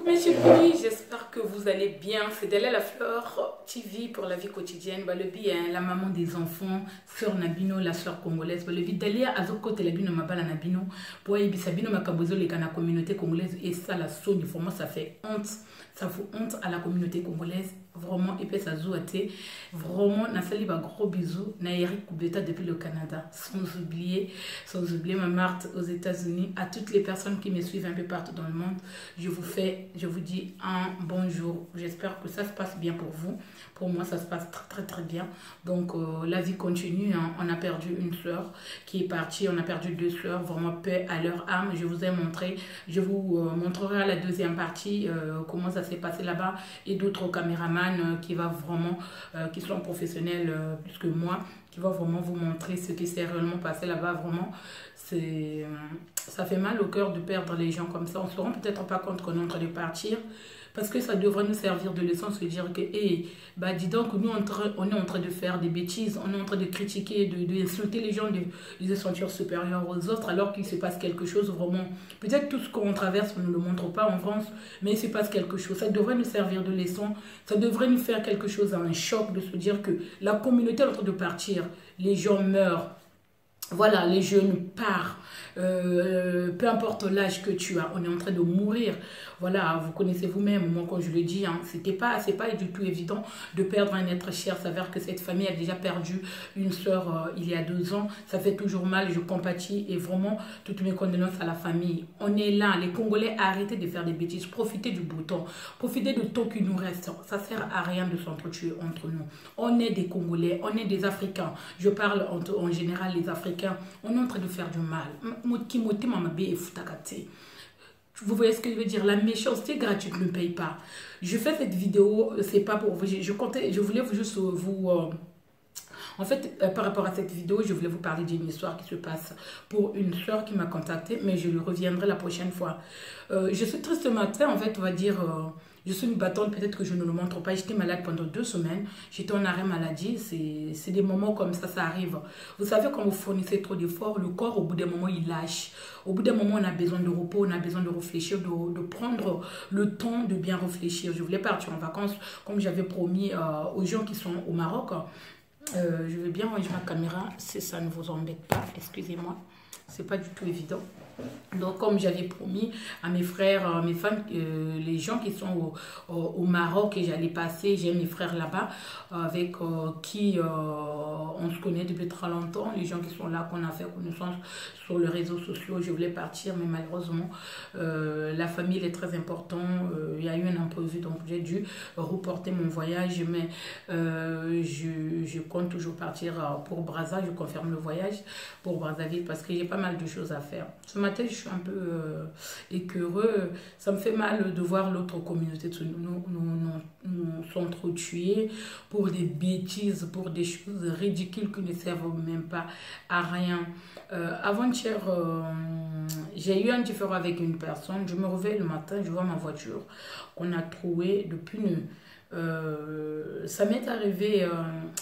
Coucou mes chéris, j'espère que vous allez bien. C'est Dalia la Fleur TV pour la vie quotidienne. Le bien, la maman des enfants, sœur Nabino, la sœur congolaise. Le bien, Dalia Azoko Telabino Mabala Nabino. Pour Ibisabino Makabozo, les la communauté congolaise. Et ça, la sonne, vraiment, ça fait honte. Ça fait honte à la communauté congolaise. Vraiment, et puis ça zouate. Vraiment, Nassali, gros bisous. Naïri Koubeta depuis le Canada. Sans oublier ma Marthe aux États-Unis. À toutes les personnes qui me suivent un peu partout dans le monde, je vous dis un bonjour. J'espère que ça se passe bien pour vous. Pour moi, ça se passe très bien. Donc, la vie continue. Hein. On a perdu une sœur qui est partie. On a perdu deux sœurs. Vraiment, paix à leur âme. Je vous ai montré. Je vous montrerai à la deuxième partie comment ça s'est passé là-bas. Et d'autres caméramans qui sont professionnels plus que moi, qui va vraiment vous montrer ce qui s'est réellement passé là-bas. Vraiment, ça fait mal au cœur de perdre les gens comme ça. On ne se rend peut-être pas compte qu'on est en train de partir, parce que ça devrait nous servir de leçon, se dire que, hey, dis donc, nous, on est en train de faire des bêtises, on est en train de critiquer, d'insulter les gens, de les sentir supérieurs aux autres, alors qu'il se passe quelque chose vraiment. Peut-être tout ce qu'on traverse, on ne le montre pas en France, mais il se passe quelque chose. Ça devrait nous servir de leçon, ça devrait nous faire quelque chose, un choc, de se dire que la communauté est en train de partir, les gens meurent. Voilà, les jeunes partent, peu importe l'âge que tu as, on est en train de mourir. Voilà, vous connaissez vous-même, moi quand je le dis, hein, c'est pas du tout évident de perdre un être cher. Ça s'avère que cette famille a déjà perdu une sœur il y a 2 ans. Ça fait toujours mal, je compatis et vraiment toutes mes condoléances à la famille. On est là, les Congolais, arrêtez de faire des bêtises, profitez du beau temps, profitez du temps qui nous reste. Ça sert à rien de s'entretuer entre nous. On est des Congolais, on est des Africains. Je parle en général les Africains. On est en train de faire du mal. Vous voyez ce que je veux dire? La méchanceté gratuite ne paye pas. Je fais cette vidéo, c'est pas pour vous. Je voulais juste vous... En fait, par rapport à cette vidéo, je voulais vous parler d'une histoire qui se passe pour une soeur qui m'a contactée, mais je reviendrai la prochaine fois. Je suis triste ce matin, en fait, on va dire... je suis une battante, peut-être que je ne le montre pas. J'étais malade pendant 2 semaines. J'étais en arrêt maladie. C'est des moments comme ça arrive. Vous savez, quand vous fournissez trop d'efforts, le corps, au bout d'un moment, il lâche. Au bout d'un moment, on a besoin de repos, on a besoin de réfléchir, de prendre le temps de bien réfléchir. Je voulais partir en vacances, comme j'avais promis aux gens qui sont au Maroc. Je vais bien ranger ma caméra, si ça ne vous embête pas. Excusez-moi, c'est pas du tout évident. Donc, comme j'avais promis à mes frères, mes femmes, les gens qui sont au Maroc, et j'allais passer, j'ai mes frères là-bas, avec qui on se connaît depuis très longtemps, les gens qui sont là, qu'on a fait connaissance sur les réseaux sociaux. Je voulais partir, mais malheureusement, la famille est très importante. Il y a eu un imprévu, donc j'ai dû reporter mon voyage, mais je compte toujours partir pour Brazza. Je confirme le voyage pour Brazzaville parce que j'ai pas mal de choses à faire. Ce matin, je suis un peu écœureux. Ça me fait mal de voir l'autre communauté nous s'entretuer pour des bêtises, pour des choses ridicules qui ne servent même pas à rien. Avant-hier, j'ai eu un différend avec une personne. Je me réveille le matin, je vois ma voiture qu'on a trouée de pneus. Ça m'est arrivé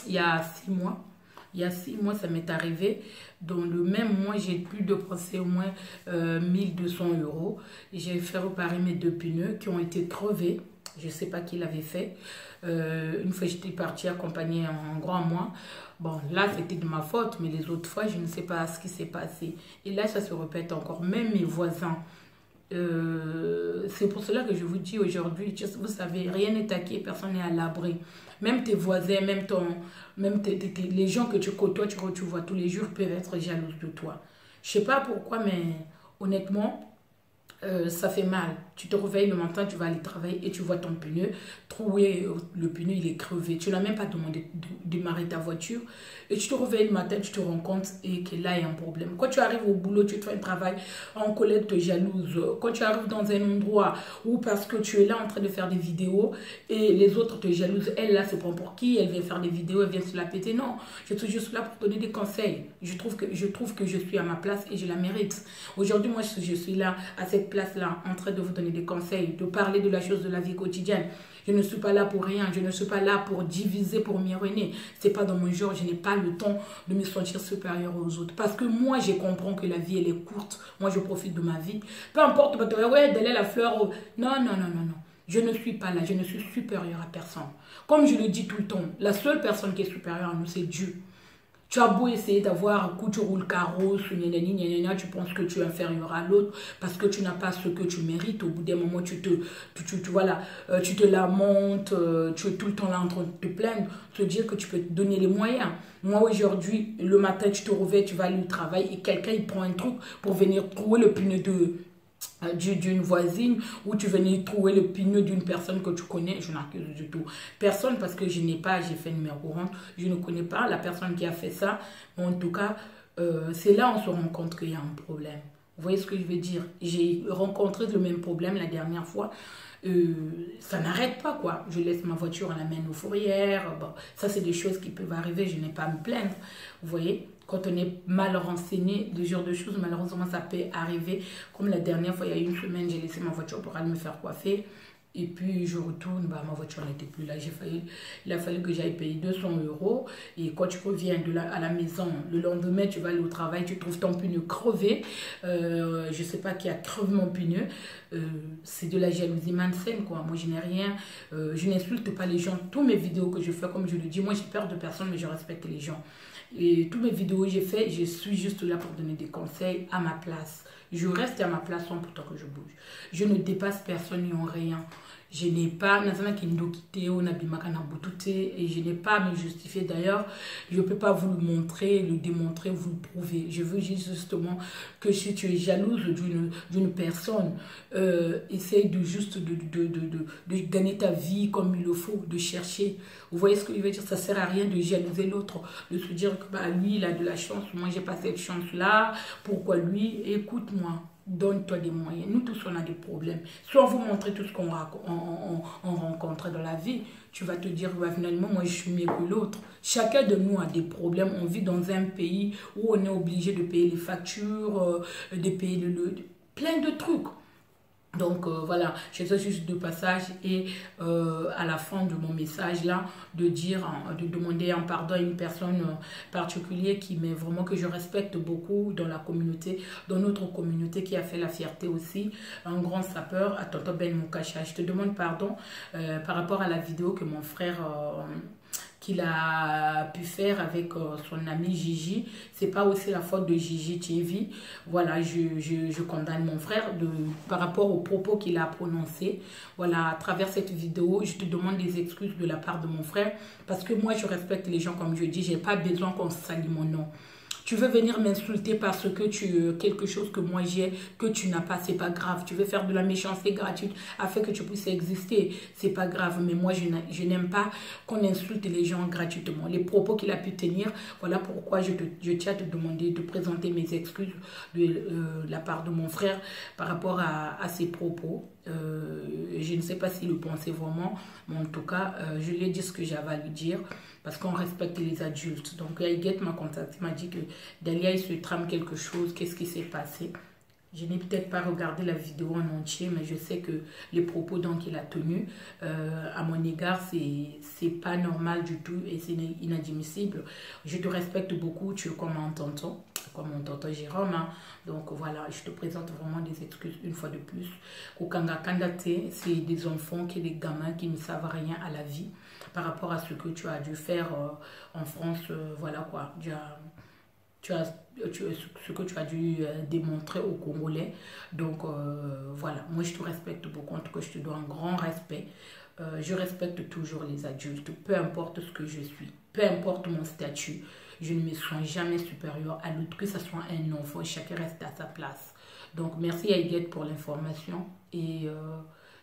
il y a 6 mois. Il y a 6 mois, ça m'est arrivé. Dans le même mois, j'ai pu dépenser au moins 1200 €. J'ai fait réparer mes 2 pneus qui ont été crevés. Je ne sais pas qui l'avait fait. Une fois, j'étais partie accompagner un grand moi. Bon, là, c'était de ma faute, mais les autres fois, je ne sais pas ce qui s'est passé. Et là, ça se répète encore. Même mes voisins. C'est pour cela que je vous dis aujourd'hui, vous savez, rien n'est acquis, personne n'est à l'abri. Même tes voisins, les gens que tu côtoies, tu vois tous les jours, peuvent être jaloux de toi. Je ne sais pas pourquoi, mais honnêtement, ça fait mal. Tu te réveilles le matin, tu vas aller travailler et tu vois ton pneu troué, le pneu il est crevé. Tu n'as même pas demandé de démarrer ta voiture et tu te réveilles le matin, tu te rends compte et que là il y a un problème. Quand tu arrives au boulot, tu fais un travail, un collègue te jalouse. Quand tu arrives dans un endroit où parce que tu es là en train de faire des vidéos et les autres te jalousent, elle là c'est pas pour qui, elle vient faire des vidéos, elle vient se la péter. Non, je suis juste là pour donner des conseils. Je trouve que je suis à ma place et je la mérite. Aujourd'hui, moi je suis là à cette place là en train de vous donner donner des conseils, de parler de la chose de la vie quotidienne. Je ne suis pas là pour rien, je ne suis pas là pour diviser, pour m'y c'est pas dans mon genre, je n'ai pas le temps de me sentir supérieure aux autres. Parce que moi, je comprends que la vie, elle est courte. Moi, je profite de ma vie. Peu importe, ouais, d'aller la fleur. Non, non, non, non, non. Je ne suis pas là, je ne suis supérieure à personne. Comme je le dis tout le temps, la seule personne qui est supérieure à nous, c'est Dieu. Tu as beau essayer d'avoir un coup, tu roules carrosse, tu penses que tu es inférieur à l'autre parce que tu n'as pas ce que tu mérites. Au bout d'un moment, tu te lamentes, tu es tout le temps là en train de te plaindre, te dire que tu peux te donner les moyens. Moi, aujourd'hui, le matin, tu te réveilles, tu vas aller au travail et quelqu'un, il prend un truc pour venir trouver le pneu d'une voisine ou tu venais trouver le pneu d'une personne que tu connais, je n'accuse du tout personne parce que j'ai fait une numéro courante, je ne connais pas la personne qui a fait ça, mais en tout cas, c'est là on se rend compte qu'il y a un problème. Vous voyez ce que je veux dire? J'ai rencontré le même problème la dernière fois. Ça n'arrête pas quoi. Je laisse ma voiture, on l'amène aux fourrières. Bon, ça c'est des choses qui peuvent arriver, je n'ai pas à me plaindre. Vous voyez, quand on est mal renseigné, ce genre de choses, malheureusement ça peut arriver. Comme la dernière fois, il y a une semaine, j'ai laissé ma voiture pour aller me faire coiffer. Et puis je retourne, bah, ma voiture n'était plus là. Il a fallu que j'aille payer 200 €. Et quand tu reviens à la maison, le lendemain, tu vas aller au travail, tu trouves ton pneu crevé. Je ne sais pas qui a crevé mon pneu. C'est de la jalousie malsaine, quoi. Moi, je n'ai rien. Je n'insulte pas les gens. Toutes mes vidéos que je fais, comme je le dis, moi, j'ai peur de personne, mais je respecte les gens. Et toutes mes vidéos que j'ai fait, je suis juste là pour donner des conseils à ma place. Je reste à ma place sans pourtant que je bouge. Je ne dépasse personne ni en rien. Je n'ai pas, et je n'ai pas à me justifier. D'ailleurs, je ne peux pas vous le montrer, le démontrer, vous le prouver. Je veux justement que si tu es jalouse d'une personne, essaye de gagner ta vie comme il le faut, de chercher. Vous voyez ce que je veux dire? Ça ne sert à rien de jalouser l'autre, de se dire que bah, lui, il a de la chance, moi, j'ai pas cette chance-là. Pourquoi lui? Écoute-moi. Donne-toi des moyens. Nous tous, on a des problèmes. Si on vous montre tout ce qu'on rencontre dans la vie, tu vas te dire, ouais, finalement, moi, je suis mieux que l'autre. Chacun de nous a des problèmes. On vit dans un pays où on est obligé de payer les factures, de payer plein de trucs. Donc voilà, je fais juste de passage et à la fin de mon message là, de demander un pardon à une personne particulière qui m'est vraiment que je respecte beaucoup dans la communauté, dans notre communauté qui a fait la fierté aussi, un grand sapeur, à Tonton Ben Moukacha. Je te demande pardon par rapport à la vidéo que mon frère qu'il a pu faire avec son ami Gigi. C'est pas aussi la faute de Gigi TV. Voilà, je condamne mon frère par rapport aux propos qu'il a prononcés. Voilà, à travers cette vidéo, je te demande des excuses de la part de mon frère parce que moi, je respecte les gens comme je dis. J'ai pas besoin qu'on salit mon nom. Tu veux venir m'insulter parce que quelque chose que moi j'ai, que tu n'as pas, c'est pas grave. Tu veux faire de la méchanceté gratuite afin que tu puisses exister, c'est pas grave. Mais moi, je n'aime pas qu'on insulte les gens gratuitement. Les propos qu'il a pu tenir, voilà pourquoi je tiens à te demander de présenter mes excuses de la part de mon frère par rapport à ses propos. Je ne sais pas s'il le pensait vraiment, mais en tout cas, je lui ai dit ce que j'avais à lui dire parce qu'on respecte les adultes. Donc, Aïguet m'a contacté, m'a dit que Dalia, il se trame quelque chose, qu'est-ce qui s'est passé? Je n'ai peut-être pas regardé la vidéo en entier, mais je sais que les propos qu'il a tenus à mon égard, c'est pas normal du tout et c'est inadmissible. Je te respecte beaucoup, tu es comme mon tonton Jérôme. Hein. Donc voilà, je te présente vraiment des excuses une fois de plus. Okanga Kandate, c'est des enfants, des gamins qui ne savent rien à la vie par rapport à ce que tu as dû faire en France. Voilà quoi, ce que tu as dû démontrer aux Congolais. Donc voilà, moi je te respecte beaucoup, en tout cas je te dois un grand respect. Je respecte toujours les adultes, peu importe ce que je suis, peu importe mon statut. Je ne me sens jamais supérieure à l'autre, que ce soit un enfant, chacun reste à sa place. Donc merci Aïguet pour l'information et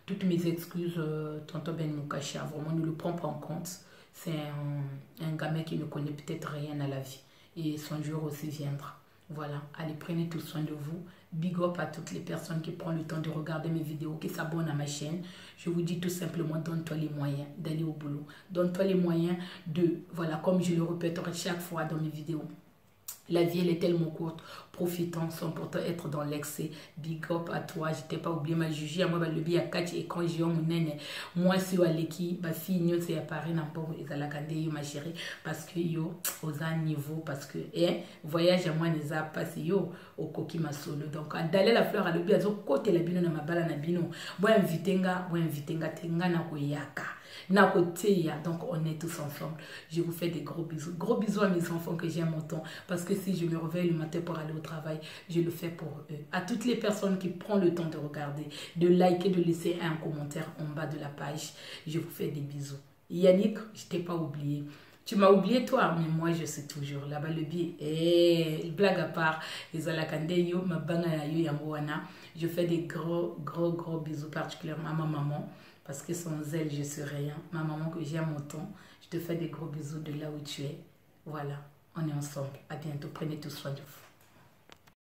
toutes mes excuses, Tonton Ben Moukacha, vraiment ne le prends pas en compte. C'est un gamin qui ne connaît peut-être rien à la vie. Et son jour aussi viendra. Voilà, allez, prenez tout soin de vous. Big up à toutes les personnes qui prennent le temps de regarder mes vidéos, qui s'abonnent à ma chaîne. Je vous dis tout simplement, donne-toi les moyens d'aller au boulot. Donne-toi les moyens voilà, comme je le répéterai chaque fois dans mes vidéos. La vie, elle est tellement courte profitant sans pourtant être dans l'excès. Big up à toi, je t'ai pas oublié ma juge, moi le bi à Kati et quand j'ai mon nene, moi si Aleki, ma fille c'est appareil n'a pas ezalakande yo ma chérie parce que yo aux un niveau parce que voyage à moi les a passé yo au coquille ma solo donc d'aller la fleur à le bi azo côté la bino na mabala na bino, moi invitenga tenga na koyaka. Donc on est tous ensemble. Je vous fais des gros bisous. Gros bisous à mes enfants que j'aime autant. Parce que si je me réveille le matin pour aller au travail, je le fais pour eux. À toutes les personnes qui prennent le temps de regarder, de liker, de laisser un commentaire en bas de la page, je vous fais des bisous. Yannick, je t'ai pas oublié. Tu m'as oublié toi, mais moi je suis toujours là-bas le billet. Blague à part, je fais des gros bisous particulièrement à ma maman. Parce que sans elle, je serais rien. Ma maman que j'aime autant, je te fais des gros bisous de là où tu es. Voilà, on est ensemble. À bientôt. Prenez tout soin de vous.